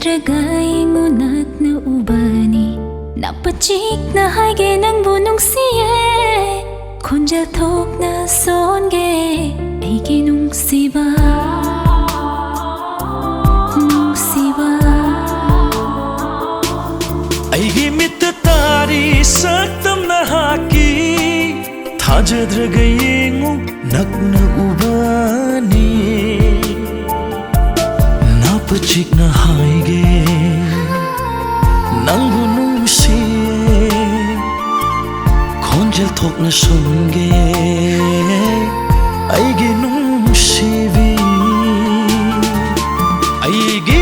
ꯊꯥꯖꯗ꯭ꯔꯒ ꯌꯦꯡꯉꯨ ꯅꯛꯅ ꯎꯕꯅꯤ ꯅꯛꯄ ꯆꯤꯛꯅ ꯍꯥꯏꯒꯦ ꯅꯪꯕꯨ ꯅꯨꯡꯁꯤꯌꯦ ꯈꯣꯟꯖꯦꯜ ꯊꯣꯛꯅ ꯁꯣꯟꯒꯦ ꯑꯩꯒꯤ ꯅꯨꯡꯁꯤꯕ ꯅꯨꯡꯁꯤꯕ Eigee Meeta Tari saktam nahaki Thajadraga yengu nakna ubani Napachikna haige Nangbu nungsiye Khonjel thokna songe Eigee nungsibi Eigee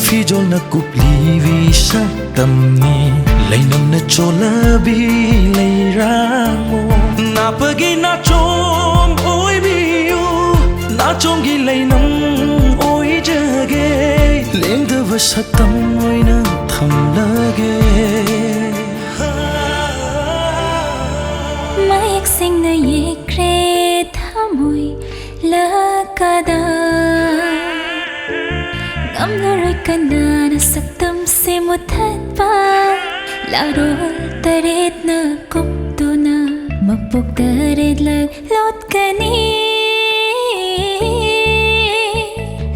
Fijol na kupli vi saktamni Lainam na cholabi lairamo Na pagi na chom oi biu Na chom gi lainam oi jage Lengdava saktam oi na thamlage Mayak sing na yekre thamoi lakada Kanana saktam se muthatpa Larol taret na kupto na Mapuk taret lag lot kani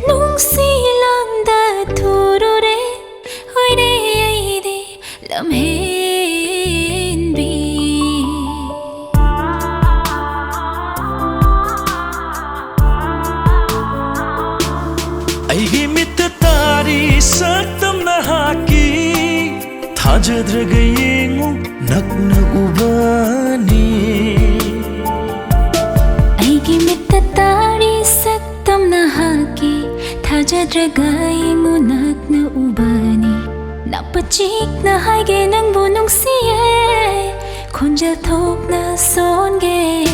Nung silang da thurure Hoire aide lamhen bi Eigee Meeta Tari saktam nahaki Thajadraga yengu nakna ubani Eigee Meeta Tari saktam nahaki Thajadraga yengu nakna ubani Nakpa chikna haige nangbu nungsiye Khonjel thokna songe